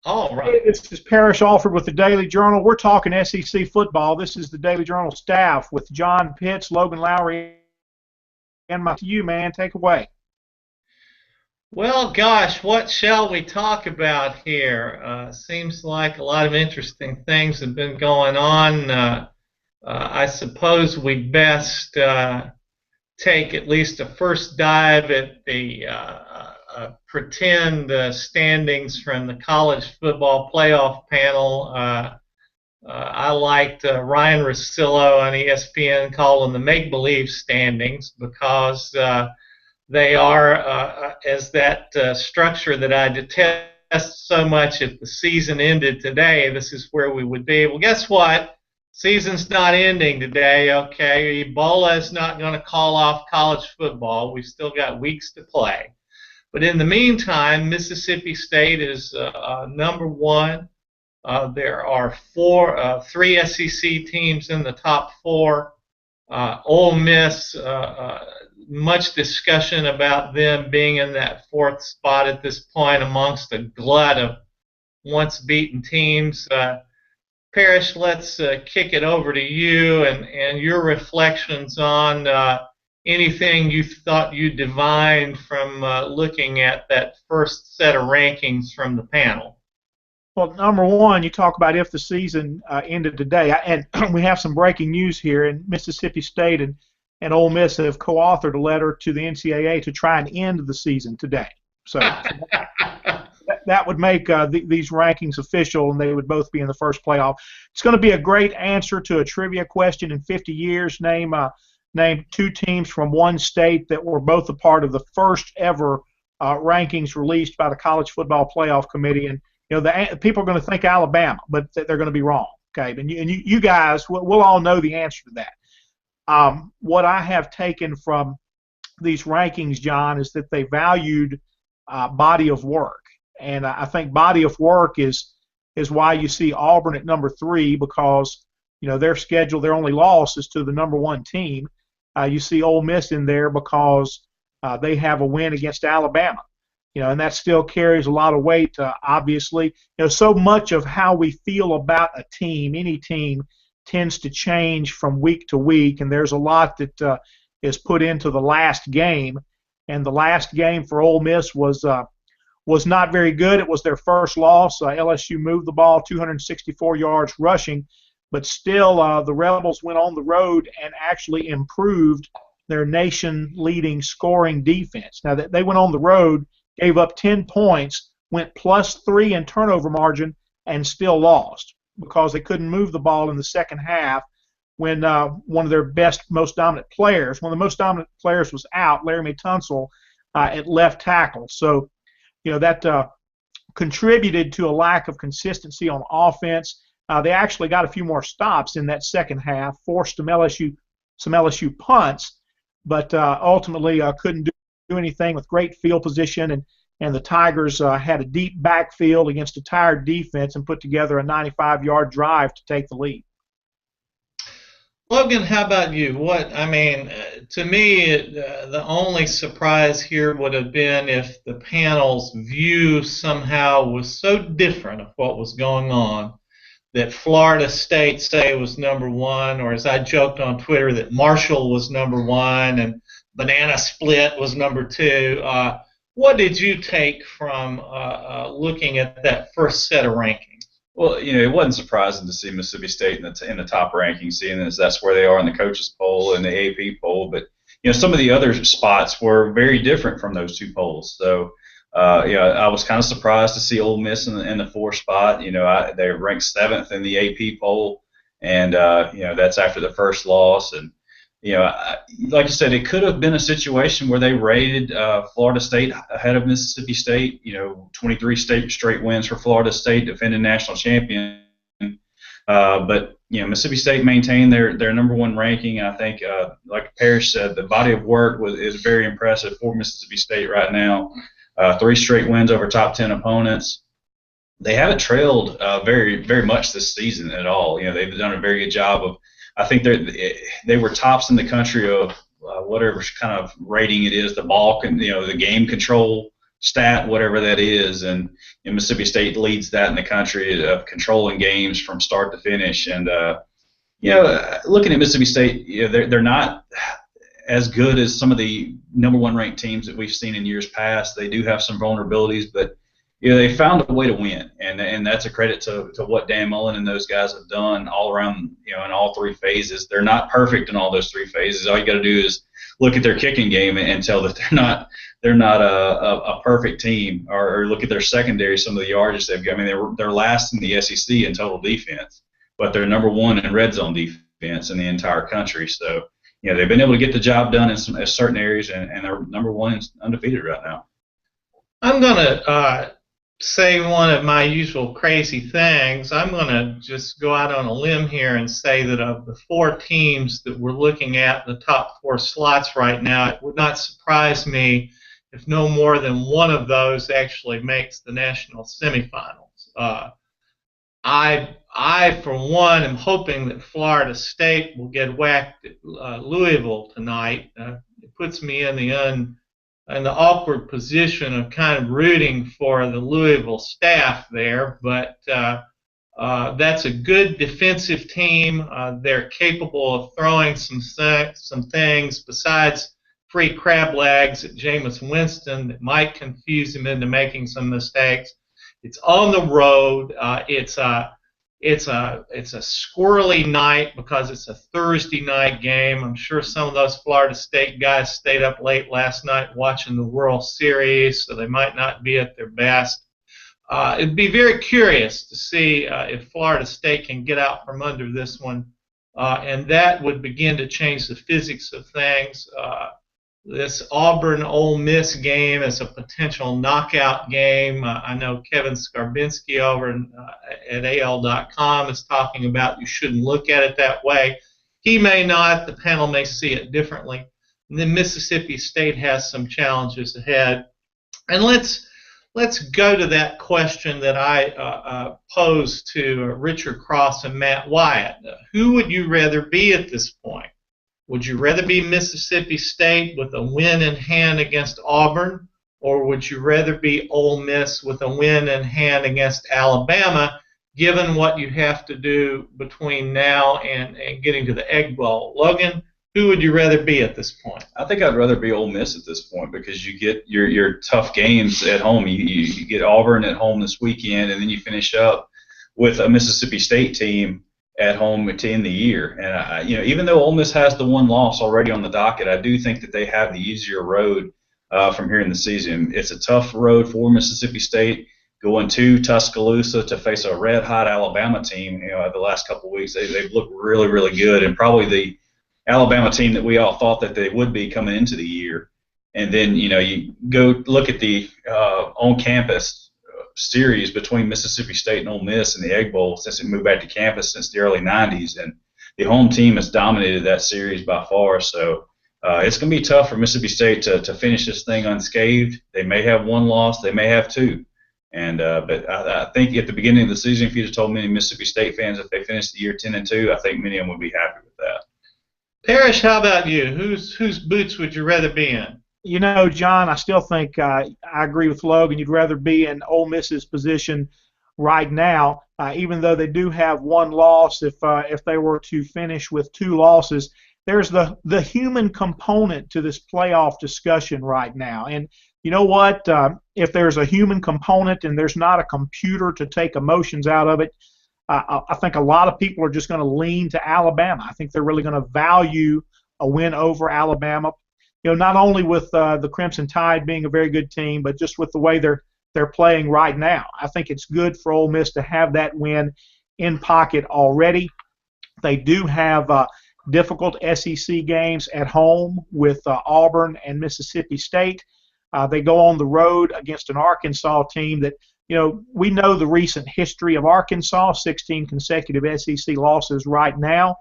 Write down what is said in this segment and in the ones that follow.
All right. Hey, this is Parrish Alford with the Daily Journal. We're talking SEC football. This is the Daily Journal staff with John Pitts, Logan Lowry, and you, man. Take away. Well, gosh, what shall we talk about here? Seems like a lot of interesting things have been going on. I suppose we best take at least a first dive at the pretend standings from the college football playoff panel. I liked Ryan Russillo on ESPN calling the make-believe standings because they are, as that structure that I detest so much if the season ended today, this is where we would be. Well, guess what? Season's not ending today, okay? Ebola is not going to call off college football. We've still got weeks to play. But in the meantime, Mississippi State is number one. There are three SEC teams in the top four. Ole Miss, much discussion about them being in that fourth spot at this point amongst a glut of once beaten teams. Parrish, let's kick it over to you and your reflections on anything you thought you divined from looking at that first set of rankings from the panel. Well, number one, you talk about if the season ended today, and we have some breaking news here. And Mississippi State and Ole Miss have co-authored a letter to the NCAA to try and end the season today. So that would make these rankings official, and they would both be in the first playoff. It's going to be a great answer to a trivia question in 50 years. Name two teams from one state that were both a part of the first ever rankings released by the College Football Playoff Committee. And the people are going to think Alabama, but they're going to be wrong. Okay, and you guys, we'll all know the answer to that. What I have taken from these rankings, John, is that they valued body of work, and I think body of work is why you see Auburn at number 3, because their schedule, their only loss is to the number 1 team. You see Ole Miss in there because they have a win against Alabama. And that still carries a lot of weight, obviously. So much of how we feel about a team, any team, tends to change from week to week, and there's a lot that is put into the last game. And the last game for Ole Miss was not very good. It was their first loss. LSU moved the ball 264 yards rushing, but still the Rebels went on the road and actually improved their nation-leading scoring defense. Now, they went on the road, gave up 10 points, went +3 in turnover margin, and still lost because they couldn't move the ball in the second half when one of their best, most dominant players, one of the most dominant players was out, Laramie Tunsil, at left tackle. So, that contributed to a lack of consistency on offense. They actually got a few more stops in that second half, forced some LSU punts, but ultimately couldn't do anything with great field position, and the Tigers had a deep backfield against a tired defense and put together a 95-yard drive to take the lead. Logan, how about you? To me, the only surprise here would have been if the panel's view somehow was so different of what was going on that Florida State, say, was number 1, or as I joked on Twitter, that Marshall was number 1 and Banana Split was number 2. What did you take from looking at that first set of rankings? Well, it wasn't surprising to see Mississippi State in the top rankings, seeing as that's where they are in the coaches poll and the AP poll. But some of the other spots were very different from those two polls. So, I was kind of surprised to see Ole Miss in the 4th spot. They ranked 7th in the AP poll, and that's after the first loss. And like I said, it could have been a situation where they rated Florida State ahead of Mississippi State. 23 straight wins for Florida State, defending national champion. But Mississippi State maintained their number 1 ranking. I think, like Parrish said, the body of work is very impressive for Mississippi State right now. 3 straight wins over top 10 opponents. They haven't trailed very, very much this season at all. They've done a very good job of. I think they were tops in the country of whatever kind of rating it is, the ball, the game control stat, whatever that is, and Mississippi State leads that in the country of controlling games from start to finish. And looking at Mississippi State, they're not as good as some of the number one ranked teams that we've seen in years past. They do have some vulnerabilities, but they found a way to win, and that's a credit to what Dan Mullen and those guys have done all around, in all three phases. They're not perfect in all those three phases. All you got to do is look at their kicking game and tell that they're not a perfect team, or look at their secondary, some of the yardage they've got. I mean, they're last in the SEC in total defense, but they're number one in red zone defense in the entire country. So they've been able to get the job done in certain areas, and they're number one and undefeated right now. I'm going to say one of my usual crazy things. I'm going to just go out on a limb here and say that of the four teams that we're looking at, the top four slots right now, it would not surprise me if no more than one of those actually makes the national semifinals. I, for one, am hoping that Florida State will get whacked at Louisville tonight. It puts me in the awkward position of kind of rooting for the Louisville staff there, but that's a good defensive team. They're capable of throwing some things besides free crab legs at Jameis Winston that might confuse him into making some mistakes. It's on the road. It's a squirrely night because it's a Thursday night game. I'm sure some of those Florida State guys stayed up late last night watching the World Series, so they might not be at their best. It'd be very curious to see if Florida State can get out from under this one, and that would begin to change the physics of things. This Auburn-Ole Miss game is a potential knockout game. I know Kevin Skarbinski over at AL.com is talking about you shouldn't look at it that way. He may not. The panel may see it differently. And then Mississippi State has some challenges ahead. And let's go to that question that I posed to Richard Cross and Matt Wyatt. Who would you rather be at this point? Would you rather be Mississippi State with a win in hand against Auburn, or would you rather be Ole Miss with a win in hand against Alabama, given what you have to do between now and getting to the Egg Bowl? Logan, who would you rather be at this point? I think I'd rather be Ole Miss at this point because you get your tough games at home. You get Auburn at home this weekend, and then you finish up with a Mississippi State team at home to end the year. And even though Ole Miss has the one loss already on the docket, I do think that they have the easier road from here in the season. It's a tough road for Mississippi State, going to Tuscaloosa to face a red-hot Alabama team. The last couple of weeks they've looked really, really good, and probably the Alabama team that we all thought that they would be coming into the year. And then you go look at the on-campus series between Mississippi State and Ole Miss in the Egg Bowl since it moved back to campus since the early 90s, and the home team has dominated that series by far. So it's going to be tough for Mississippi State to finish this thing unscathed. They may have one loss, they may have two, and but I think at the beginning of the season, if you'd have told many Mississippi State fans that they finished the year 10-2, I think many of them would be happy with that. Parrish, how about you? Whose boots would you rather be in? John, I still think I agree with Logan. You'd rather be in Ole Miss's position right now, even though they do have one loss. If they were to finish with two losses, there's the human component to this playoff discussion right now. And you know what? If there's a human component and there's not a computer to take emotions out of it, I think a lot of people are just going to lean to Alabama. I think they're really going to value a win over Alabama. Not only with the Crimson Tide being a very good team, but just with the way they're playing right now. I think it's good for Ole Miss to have that win in pocket already. They do have difficult SEC games at home with Auburn and Mississippi State. They go on the road against an Arkansas team that, we know the recent history of Arkansas, 16 consecutive SEC losses right now.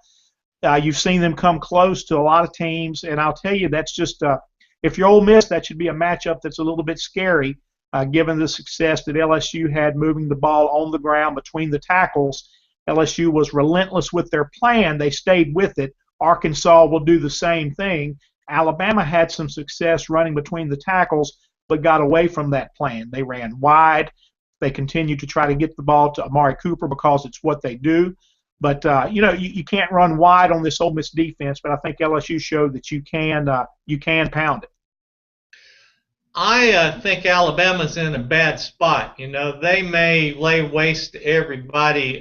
You've seen them come close to a lot of teams, and I'll tell you that's just if you're Ole Miss, that should be a matchup that's a little bit scary given the success that LSU had moving the ball on the ground between the tackles. LSU was relentless with their plan. They stayed with it. Arkansas will do the same thing. Alabama had some success running between the tackles, but got away from that plan. They ran wide. They continued to try to get the ball to Amari Cooper because it's what they do. But, you can't run wide on this Ole Miss defense, but I think LSU showed that you can pound it. I think Alabama's in a bad spot. They may lay waste to everybody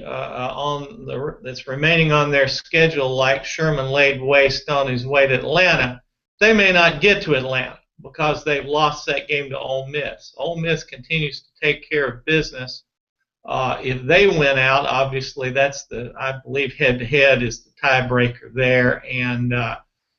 that's remaining on their schedule, like Sherman laid waste on his way to Atlanta. They may not get to Atlanta because they've lost that game to Ole Miss. Ole Miss continues to take care of business. If they win out, obviously that's I believe head-to-head is the tiebreaker there. And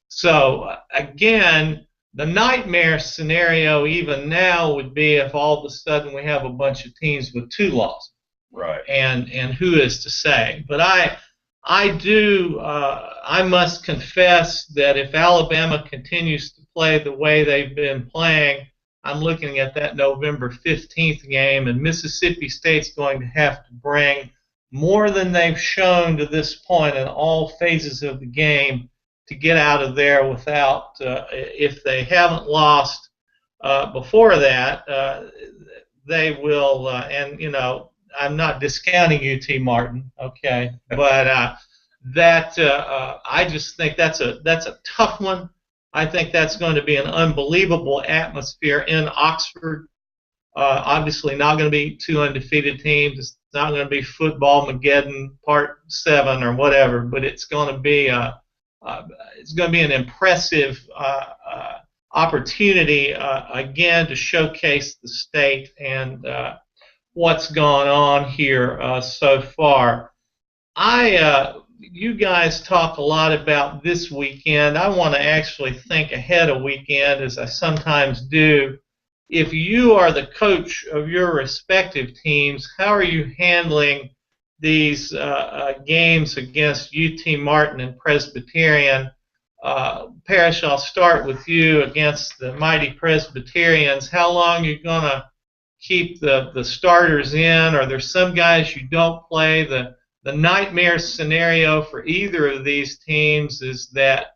so, again, the nightmare scenario even now would be if all of a sudden we have a bunch of teams with 2 losses. Right. And who is to say? But I must confess that if Alabama continues to play the way they've been playing, I'm looking at that November 15th game, and Mississippi State's going to have to bring more than they've shown to this point in all phases of the game to get out of there without, if they haven't lost before that, they will, I'm not discounting UT Martin, okay, but I just think that's a tough one. I think that's going to be an unbelievable atmosphere in Oxford. Obviously not going to be 2 undefeated teams. It's not going to be football Mageddon Part 7 or whatever, but it's going to be an impressive opportunity again to showcase the state and what's gone on here so far. You guys talk a lot about this weekend. I want to actually think ahead a weekend, as I sometimes do. If you are the coach of your respective teams, how are you handling these games against UT Martin and Presbyterian? Parrish, I'll start with you against the mighty Presbyterians. How long are you going to keep the starters in? Are there some guys you don't play? The nightmare scenario for either of these teams is that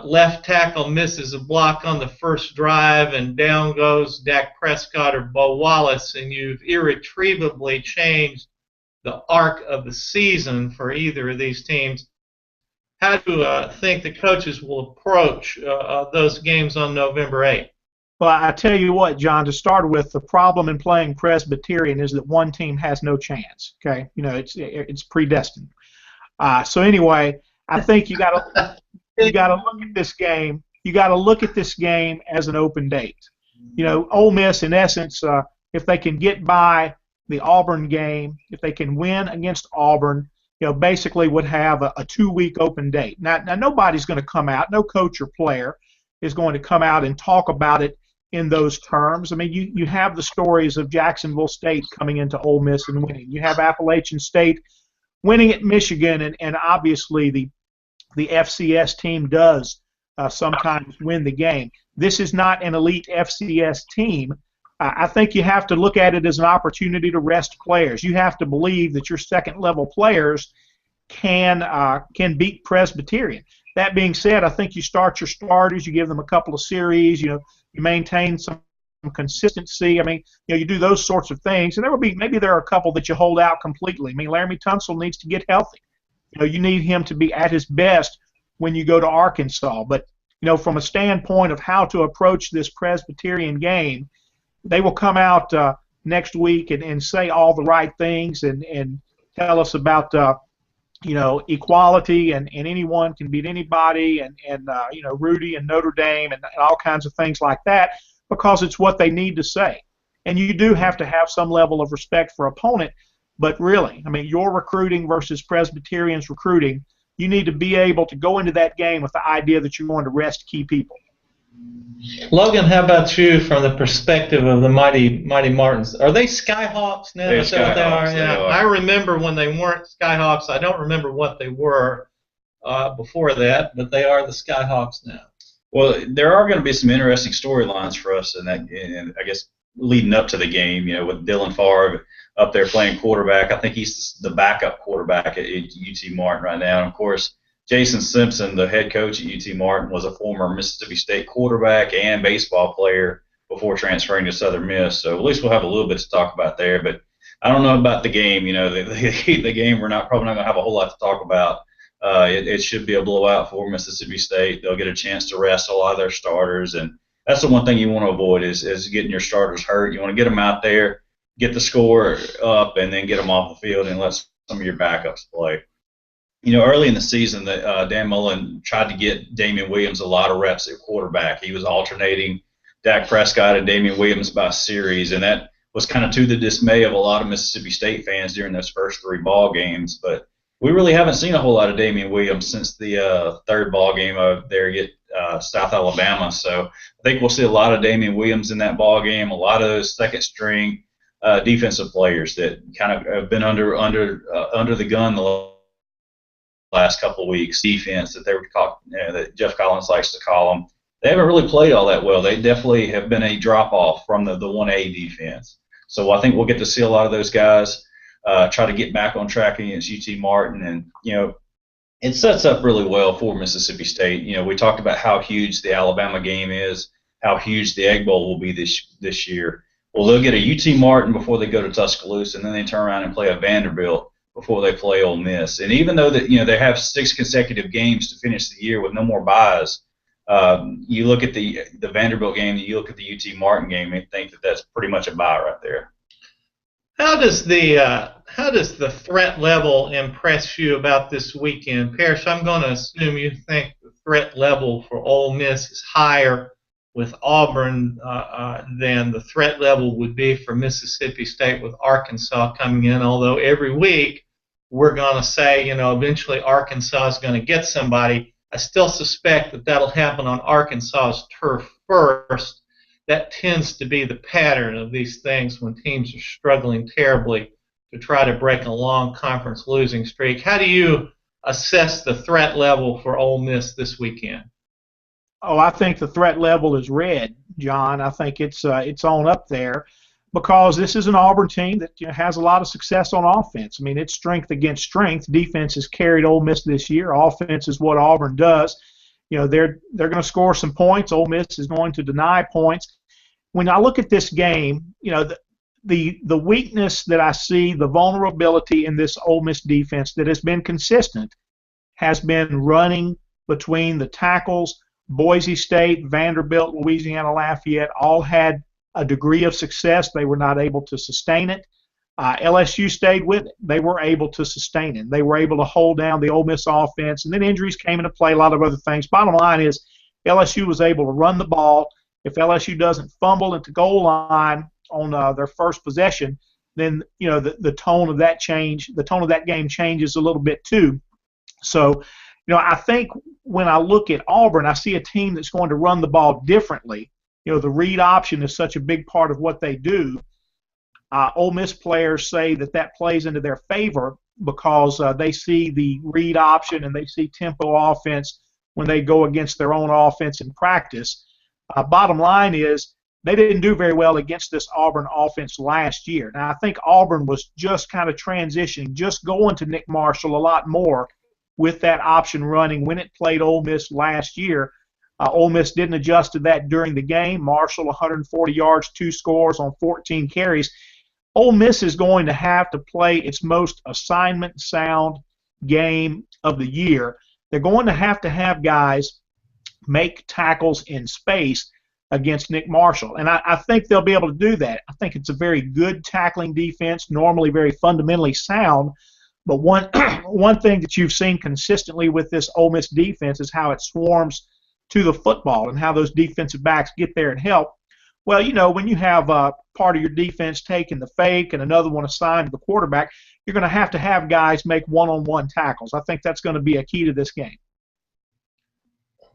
left tackle misses a block on the first drive and down goes Dak Prescott or Bo Wallace, and you've irretrievably changed the arc of the season for either of these teams. How do you think the coaches will approach those games on November 8th? Well, I tell you what, John, to start with, the problem in playing Presbyterian is that one team has no chance, okay? It's predestined. So anyway, I think you got to look at this game. You got to look at this game as an open date. Ole Miss, in essence, if they can get by the Auburn game, if they can win against Auburn, basically would have a 2-week open date. Now nobody's going to come out, no coach or player is going to come out and talk about it in those terms. I mean, you have the stories of Jacksonville State coming into Ole Miss and winning. You have Appalachian State winning at Michigan, and obviously the FCS team does sometimes win the game. This is not an elite FCS team. I think you have to look at it as an opportunity to rest players. You have to believe that your second-level players can beat Presbyterian. That being said, I think you start your starters, you give them a couple of series, you maintain some consistency. I mean, you do those sorts of things, and maybe there are a couple that you hold out completely. I mean, Laramie Tunsil needs to get healthy. You need him to be at his best when you go to Arkansas. But from a standpoint of how to approach this Presbyterian game, they will come out next week and say all the right things and tell us about equality and anyone can beat anybody and Rudy and Notre Dame and all kinds of things like that, because it's what they need to say. And you do have to have some level of respect for opponent, but really, I mean, your recruiting versus Presbyterian's recruiting, you need to be able to go into that game with the idea that you're going to rest key people. Logan, how about you from the perspective of the mighty Martins? Are they Skyhawks now? Is that what they are? Yeah. I remember when they weren't Skyhawks. I don't remember what they were before that, but they are the Skyhawks now. Well, there are going to be some interesting storylines for us in that, and I guess leading up to the game, with Dylan Favre up there playing quarterback. I think he's the backup quarterback at UT Martin right now. And of course, Jason Simpson, the head coach at UT Martin, was a former Mississippi State quarterback and baseball player before transferring to Southern Miss. So at least we'll have a little bit to talk about there. But I don't know about the game. The game we're probably not going to have a whole lot to talk about. It should be a blowout for Mississippi State. They'll get a chance to rest a lot of their starters, and that's the one thing you want to avoid is getting your starters hurt. You want to get them out there, get the score up, and then get them off the field and let some of your backups play. Early in the season, Dan Mullen tried to get Damian Williams a lot of reps at quarterback. He was alternating Dak Prescott and Damian Williams by series, and that was kind of to the dismay of a lot of Mississippi State fans during those first 3 ball games. But we really haven't seen a whole lot of Damian Williams since the 3rd ball game of there at South Alabama. So I think we'll see a lot of Damian Williams in that ball game, a lot of those second-string defensive players that kind of have been under the gun the last couple of weeks. Defense that they were that Jeff Collins likes to call them. They haven't really played all that well. They definitely have been a drop-off from the 1A defense. So I think we'll get to see a lot of those guys try to get back on track against UT Martin. And, it sets up really well for Mississippi State. We talked about how huge the Alabama game is, how huge the Egg Bowl will be this year. Well, they'll get a UT Martin before they go to Tuscaloosa, and then they turn around and play a Vanderbilt before they play Ole Miss. And even though they have 6 consecutive games to finish the year with no more byes, you look at the Vanderbilt game, you look at the UT Martin game, and think that that's pretty much a bye right there. How does the threat level impress you about this weekend, Parrish? I'm going to assume you think the threat level for Ole Miss is higher with Auburn than the threat level would be for Mississippi State with Arkansas coming in. Although every week we're going to say, eventually Arkansas is going to get somebody. I still suspect that that'll happen on Arkansas's turf first. That tends to be the pattern of these things when teams are struggling terribly to try to break a long conference losing streak. How do you assess the threat level for Ole Miss this weekend? Oh, I think the threat level is red, John. I think it's on up there because this is an Auburn team that has a lot of success on offense. I mean, it's strength against strength. Defense has carried Ole Miss this year. Offense is what Auburn does. They're going to score some points. Ole Miss is going to deny points. When I look at this game, the weakness that I see, the vulnerability in this Ole Miss defense that has been consistent, has been running between the tackles. Boise State, Vanderbilt, Louisiana Lafayette all had a degree of success. They were not able to sustain it. LSU stayed with it. They were able to sustain it. They were able to hold down the Ole Miss offense, and then injuries came into play, a lot of other things. Bottom line is LSU was able to run the ball. If LSU doesn't fumble at the goal line on their first possession, then the tone of that game changes a little bit too. So I think when I look at Auburn, I see a team that's going to run the ball differently. The read option is such a big part of what they do. Ole Miss players say that plays into their favor because they see the read option and they see tempo offense when they go against their own offense in practice. Bottom line is they didn't do very well against this Auburn offense last year. Now, I think Auburn was just kind of transitioning, just going to Nick Marshall a lot more with that option running when it played Ole Miss last year. Ole Miss didn't adjust to that during the game. Marshall, 140 yards, 2 scores on 14 carries. Ole Miss is going to have to play its most assignment-sound game of the year. They're going to have guys make tackles in space against Nick Marshall, and I think they'll be able to do that. I think it's a very good tackling defense, normally very fundamentally sound. But one thing that you've seen consistently with this Ole Miss defense is how it swarms to the football and how those defensive backs get there and help. Well, when you have part of your defense taking the fake and another one assigned to the quarterback, you're going to have guys make one-on-one tackles. I think that's going to be a key to this game.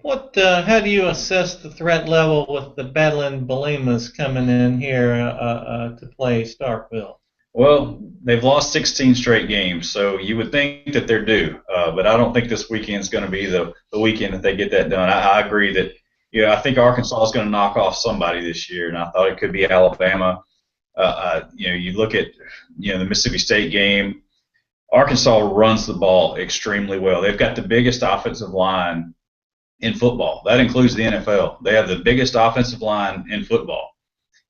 How do you assess the threat level with the Bedlam Belimas coming in here to play Starkville? Well, they've lost 16 straight games, so you would think that they're due. But I don't think this weekend is going to be the weekend that they get that done. I agree that I think Arkansas is going to knock off somebody this year, and I thought it could be Alabama. You look at the Mississippi State game. Arkansas runs the ball extremely well. They've got the biggest offensive line in football. That includes the NFL. They have the biggest offensive line in football.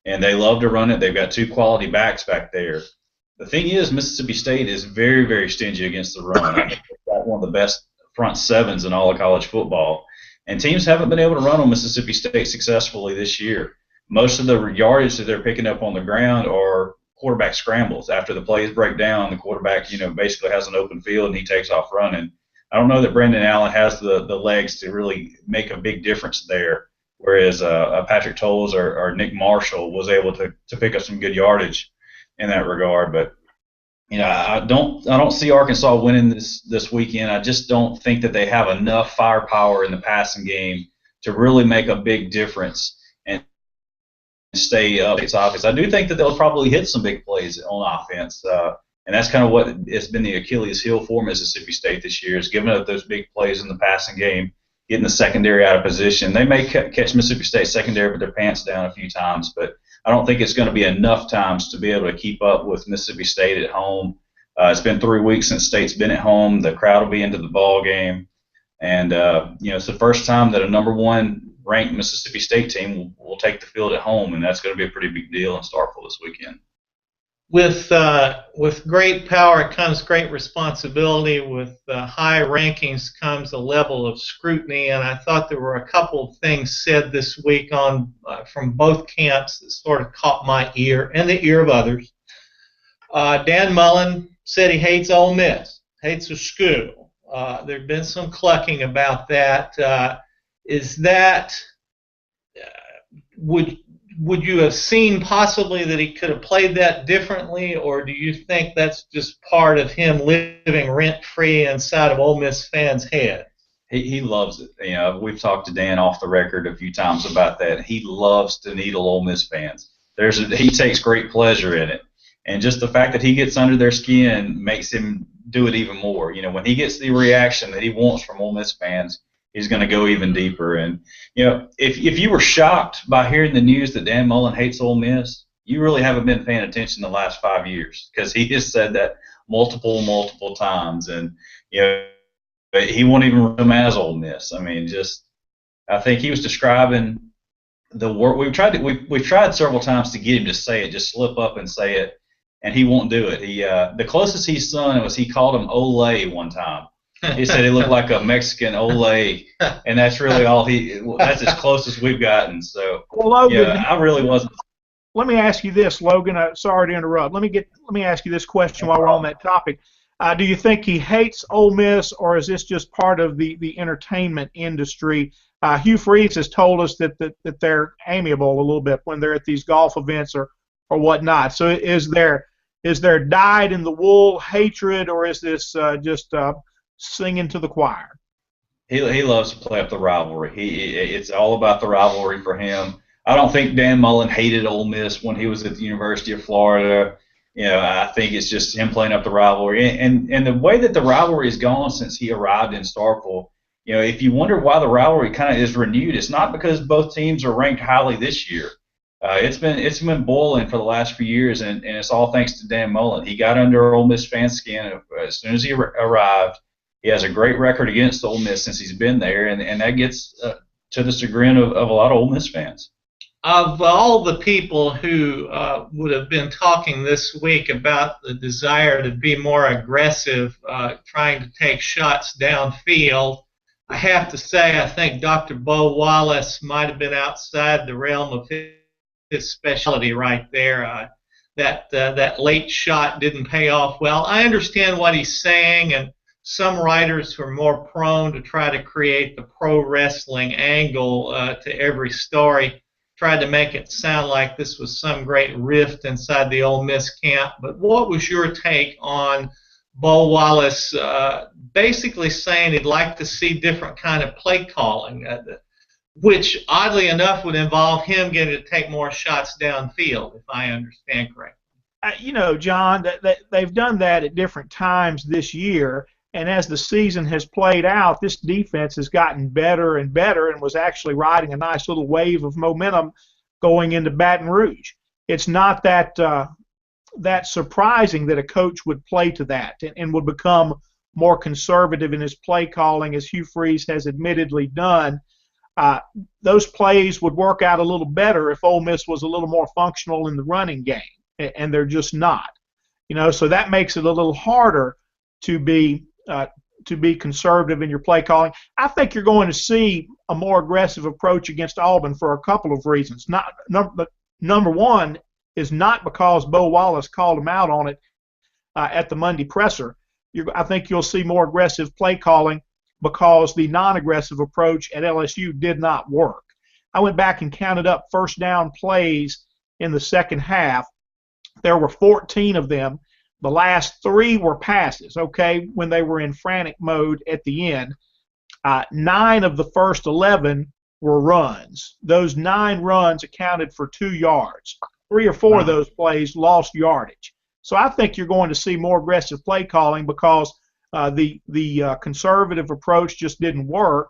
and they love to run it. They've got two quality backs back there. The thing is, Mississippi State is very, very stingy against the run. I think they've got one of the best front sevens in all of college football, and teams haven't been able to run on Mississippi State successfully this year. Most of the yardage that they're picking up on the ground are quarterback scrambles. After the plays break down, the quarterback, basically has an open field and he takes off running. I don't know that Brendan Allen has the legs to really make a big difference there, whereas Patrick Tolles or Nick Marshall was able to pick up some good yardage in that regard. But I don't see Arkansas winning this weekend. I just don't think that they have enough firepower in the passing game to really make a big difference and stay up its offense. I do think that they'll probably hit some big plays on offense, and that's kind of what has been the Achilles heel for Mississippi State this year, is giving up those big plays in the passing game, getting the secondary out of position. They may catch Mississippi State secondary with their pants down a few times, but I don't think it's going to be enough times to be able to keep up with Mississippi State at home. It's been 3 weeks since State's been at home. The crowd will be into the ball game, and it's the first time that a number one ranked Mississippi State team will take the field at home, and that's going to be a pretty big deal in Starkville this weekend. With great power comes great responsibility. With high rankings comes a level of scrutiny, and I thought there were a couple of things said this week from both camps that sort of caught my ear and the ear of others. Dan Mullen said he hates Ole Miss, hates the school. There had been some clucking about that. Is that would you have seen possibly that he could have played that differently, or do you think that's just part of him living rent-free inside of Ole Miss fans' head? He loves it. We've talked to Dan off the record a few times about that. He loves to needle Ole Miss fans. He takes great pleasure in it, and just the fact that he gets under their skin makes him do it even more. When he gets the reaction that he wants from Ole Miss fans, he's going to go even deeper. And, if you were shocked by hearing the news that Dan Mullen hates Ole Miss, you really haven't been paying attention the last 5 years, because he has said that multiple times. And, he won't even run them as Ole Miss. I mean, I think he was describing the word. We've tried several times to get him to say it, just slip up and say it, and he won't do it. The closest he's done was he called him Ole one time. He said he looked like a Mexican Ole, and that's really all that's as close as we've gotten. So, Logan, I really wasn't. Let me ask you this, Logan. Sorry to interrupt. Let me ask you this question while we're on that topic. Do you think he hates Ole Miss, or is this just part of the entertainment industry? Hugh Freeze has told us that they're amiable a little bit when they're at these golf events or whatnot. So is there dyed-in-the-wool hatred, or is this just singing to the choir? He loves to play up the rivalry. It's all about the rivalry for him. I don't think Dan Mullen hated Ole Miss when he was at the University of Florida. I think it's just him playing up the rivalry. And the way that the rivalry has gone since he arrived in Starkville, if you wonder why the rivalry kind of is renewed, it's not because both teams are ranked highly this year. It's been boiling for the last few years, and it's all thanks to Dan Mullen. He got under Ole Miss fans' skin as soon as he arrived. He has a great record against Ole Miss since he's been there, and that gets to the chagrin of a lot of Ole Miss fans. Of all the people who would have been talking this week about the desire to be more aggressive, trying to take shots downfield, I have to say I think Dr. Bo Wallace might have been outside the realm of his specialty right there. That late shot didn't pay off well. I understand what he's saying, and some writers who are more prone to try to create the pro wrestling angle to every story tried to make it sound like this was some great rift inside the Ole Miss camp. But what was your take on Bo Wallace basically saying he'd like to see different kind of play calling, which oddly enough would involve him getting to take more shots downfield, if I understand correctly? John, they've done that at different times this year. And as the season has played out, this defense has gotten better and better and was actually riding a nice little wave of momentum going into Baton Rouge. It's not that surprising that a coach would play to that and would become more conservative in his play calling, as Hugh Freeze has admittedly done. uh, those plays would work out a little better if Ole Miss was a little more functional in the running game, and they're just not. So that makes it a little harder to be conservative in your play calling. I think you're going to see a more aggressive approach against Auburn for a couple of reasons. Number one is not because Bo Wallace called him out on it at the Monday presser. I think you'll see more aggressive play calling because the non-aggressive approach at LSU did not work. I went back and counted up first down plays in the second half. There were 14 of them. The last 3 were passes, okay, when they were in frantic mode at the end. 9 of the first 11 were runs. Those 9 runs accounted for 2 yards. 3 or 4 of those plays lost yardage. So I think you're going to see more aggressive play calling because the conservative approach just didn't work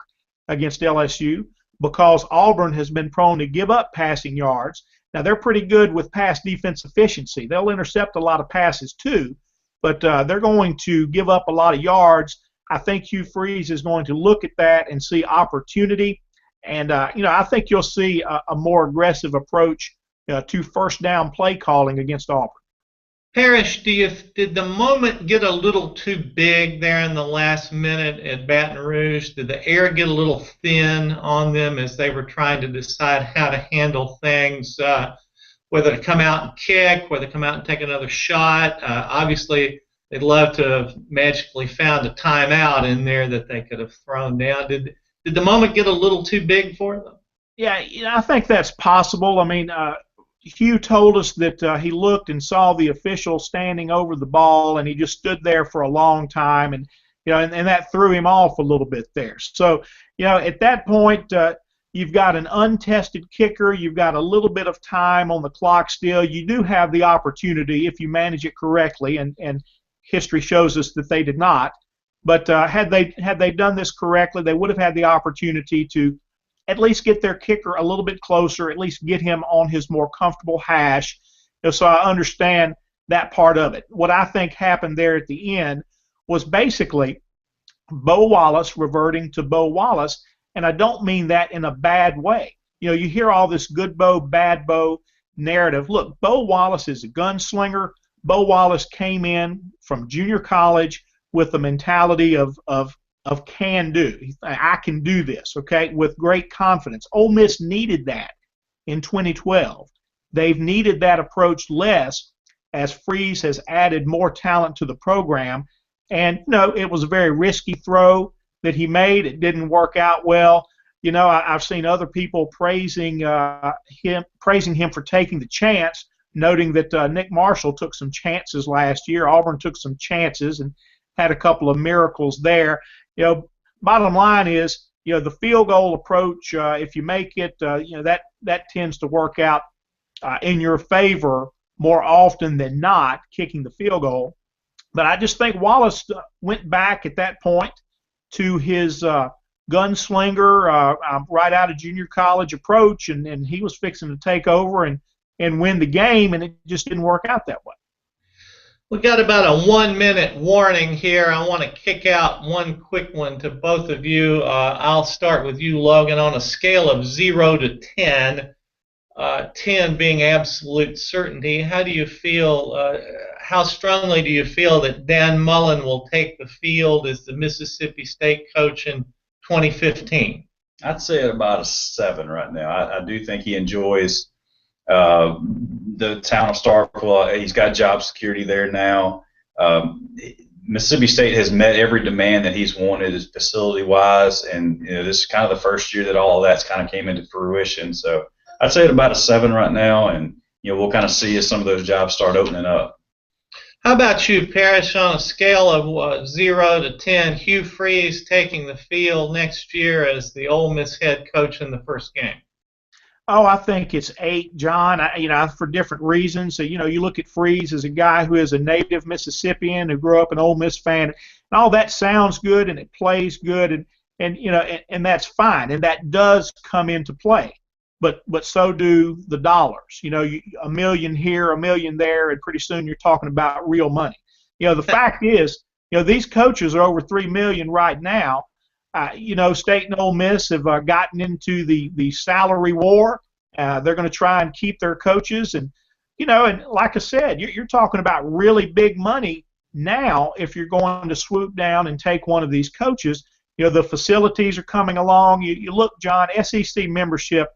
against LSU, because Auburn has been prone to give up passing yards. Now, they're pretty good with pass defense efficiency. They'll intercept a lot of passes too, but they're going to give up a lot of yards. I think Hugh Freeze is going to look at that and see opportunity. And, I think you'll see a more aggressive approach to first down play calling against Auburn. Parrish, did the moment get a little too big there in the last minute at Baton Rouge? Did the air get a little thin on them as they were trying to decide how to handle things, whether to come out and kick, whether to come out and take another shot? Obviously, they'd love to have magically found a timeout in there that they could have thrown down. Did the moment get a little too big for them? Yeah, I think that's possible. I mean, Hugh told us that he looked and saw the official standing over the ball, and he just stood there for a long time, and and that threw him off a little bit there. So, at that point, you've got an untested kicker, you've got a little bit of time on the clock still. You do have the opportunity if you manage it correctly, and history shows us that they did not. But had they done this correctly, they would have had the opportunity to at least get their kicker a little bit closer, at least get him on his more comfortable hash. So I understand that part of it. What I think happened there at the end was basically Bo Wallace reverting to Bo Wallace, and I don't mean that in a bad way. You hear all this good Bo, bad Bo narrative. Look, Bo Wallace is a gunslinger. Bo Wallace came in from junior college with the mentality of can do. I can do this, okay, with great confidence. Ole Miss needed that in 2012. They've needed that approach less as Freeze has added more talent to the program. And, it was a very risky throw that he made. It didn't work out well. I've seen other people praising him for taking the chance, noting that Nick Marshall took some chances last year. Auburn took some chances and had a couple of miracles there. Bottom line is, the field goal approach, if you make it, that tends to work out in your favor more often than not, kicking the field goal. But I just think Wallace went back at that point to his gunslinger right out of junior college approach, and he was fixing to take over and win the game, and it just didn't work out that way. We got about a 1-minute warning here. I want to kick out one quick one to both of you. I'll start with you, Logan. On a scale of 0 to 10, 10 being absolute certainty, how do you feel? How strongly do you feel that Dan Mullen will take the field as the Mississippi State coach in 2015? I'd say at about a 7 right now. I do think he enjoys the town of Starkville. He's got job security there now. Mississippi State has met every demand that he's wanted facility-wise, and this is kind of the first year that all of that's kind of came into fruition. So I'd say at about a 7 right now, and we'll kind of see as some of those jobs start opening up. How about you, Parrish, on a scale of 0 to 10, Hugh Freeze taking the field next year as the Ole Miss head coach in the first game? Oh, I think it's 8, John. For different reasons. So, you look at Freeze as a guy who is a native Mississippian who grew up an Ole Miss fan, and all that sounds good and it plays good, and that's fine, and that does come into play. But so do the dollars. A million here, a million there, and pretty soon you're talking about real money. The fact is, these coaches are over $3 million right now. State and Ole Miss have gotten into the salary war. They're going to try and keep their coaches, and and like I said, you're talking about really big money now if you're going to swoop down and take one of these coaches. The facilities are coming along. You look, John, SEC membership,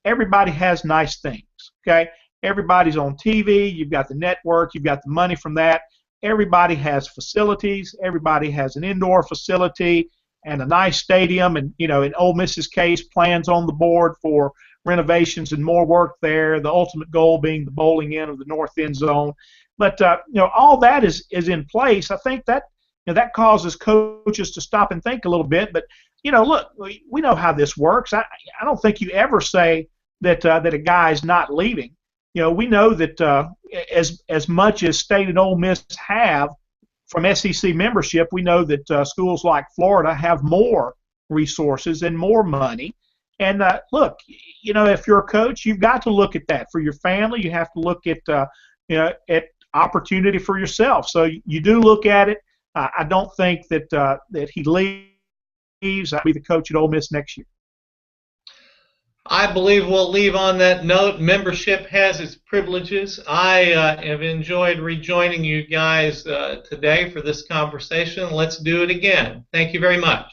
everybody has nice things, okay? Everybody's on TV. You've got the network. You've got the money from that. Everybody has facilities. Everybody has an indoor facility and a nice stadium. And, in Ole Miss's case, plans on the board for renovations and more work there, the ultimate goal being the bowling in of the north end zone. But, all that is in place. I think that that causes coaches to stop and think a little bit. But, look, we know how this works. I don't think you ever say that a guy is not leaving. We know that as much as State and Ole Miss have from SEC membership, we know that schools like Florida have more resources and more money. And look, if you're a coach, you've got to look at that for your family. You have to look at at opportunity for yourself. So you do look at it. I don't think that he leaves. I'll be the coach at Ole Miss next year. I believe we'll leave on that note. Membership has its privileges. I have enjoyed rejoining you guys today for this conversation. Let's do it again. Thank you very much.